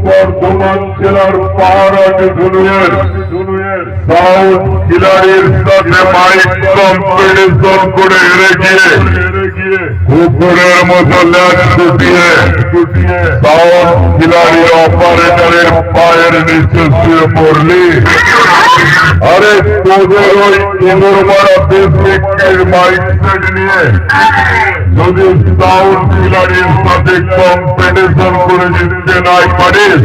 বর্ধমান জেলার পাহাড়াটি ধনুয়ের সাউথ খিলাড়ির সাথে mic competition করে হেরে গিয়ে কুকুরের মতো ল্যাচ ছুটিয়ে সাউথ খিলাড়ির অপারেটরের পায়ের নিচে শুয়ে পড়লি। আরে তোদের ওই ইঁদুর মারা বেসিকের মাইক সেট নিয়ে যদি সাউথ খিলাড়ির সাথে কম্পিটিশন করে জিততে নাই পারিস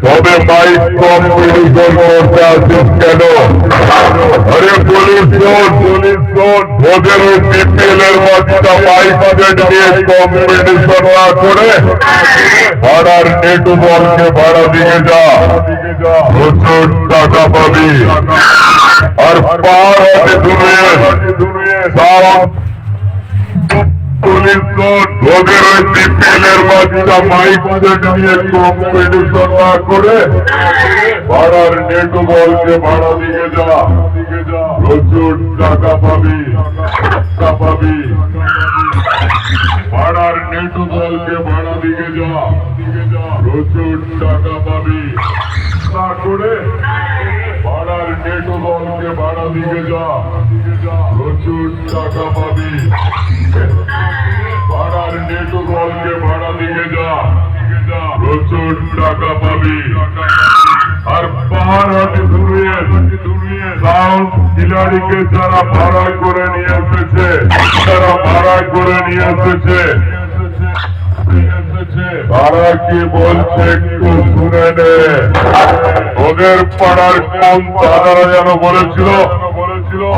তবে মাইক কম্পিটিশন করতে আসিস কেন? আরে পুলিশ ওদের ওই বিপিএল এর বাচ্চা মাইক সেট নিয়ে কম্পিটিশন না করে ভাড়ার নেটু বলকে ভাড়া দিয়ে যা, প্রচুর টাকা পাবি। আর পাহাড়ে দুনিয়া পুলিশ ওদের ওই বিপিএল এর বাচ্চা মাইক সেট নিয়ে কম্পিটিশন না করে ভাড়ার নেটু বলকে ভাড়া দিয়ে যা, প্রচুর টাকা পাবি। ভাড়ার নেটু বলকে ভাড়া দিয়ে যা, প্রচুর টাকা পাবি। না করে ভাড়ার নেটু বলকে ভাড়া দিয়ে যা, প্রচুর টাকা পাবি। ভাড়ার নেটু বলকে ভাড়া দিয়ে যা, প্রচুর টাকা পাবি। আর পাহাড়হাটি ধুয়ে সাউন্ড খিলাড়িকে যারা ভাড়া করে নিয়ে এসেছে, তারা কি বলছে একটু শুনে নে। ওদের পাড়ার কোন দাদারা যেন বলেছিল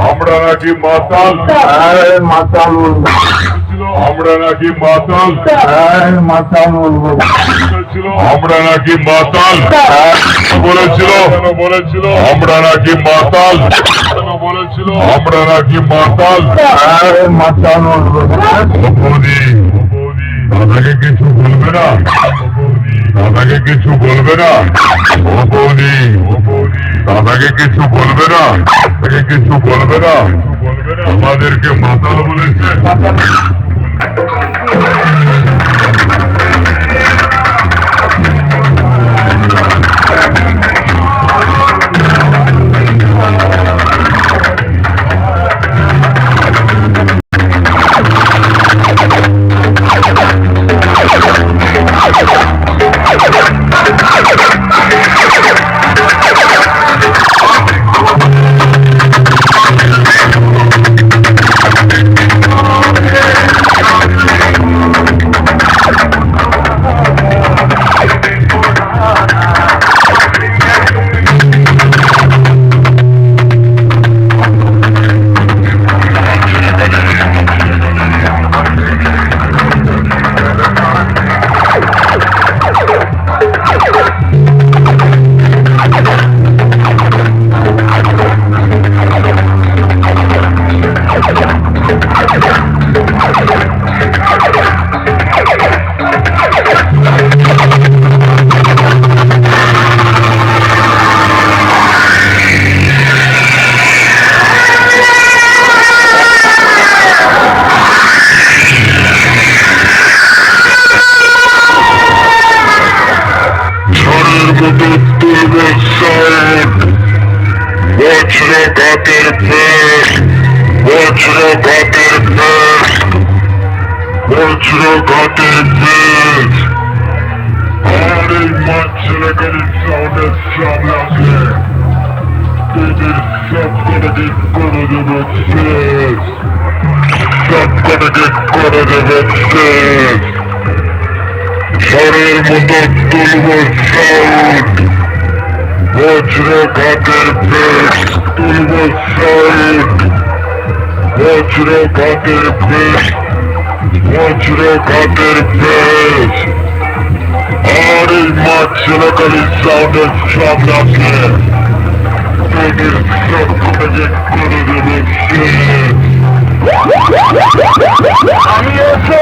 আমরা নাকি মাতাল, আমরা নাকি মাতাল, আমরা নাকি মাতাল বলেছিল, আমরা নাকি মাতাল, আমরা নাকি মাতাল। বৌদি দাদাকে কিছু বলবে না, দাদাকে কিছু বলবে না। ও বৌদি দাদাকে কিছু বলবে না, তাকে কিছু বলবে না। আমাদেরকে মাতাল বলেছে। বজ্রঘাতের বেশ, বজ্রঘাতের বেশ, বজ্রঘাতের বেশ। আর এই মাঝখানে সাউন্ডের সামনে তোদের সবকটাকে করে দেবে শেষ, সবকটাকে করে দেবে শেষ। ঝড়ের মতো তুলব সাউন্ড, বজ্রঘাতের বেশ তুলব সাউন্ড, বজ্রঘাতের বেশ, বজ্রঘাতের বেশ। আর এই মাঠ ছেলেকালী সাউন্ডের সামনে আসলে তোদের সবকটাকে করে দেবে শেষ। আমি এসে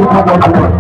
পূর্ব বর্ধমান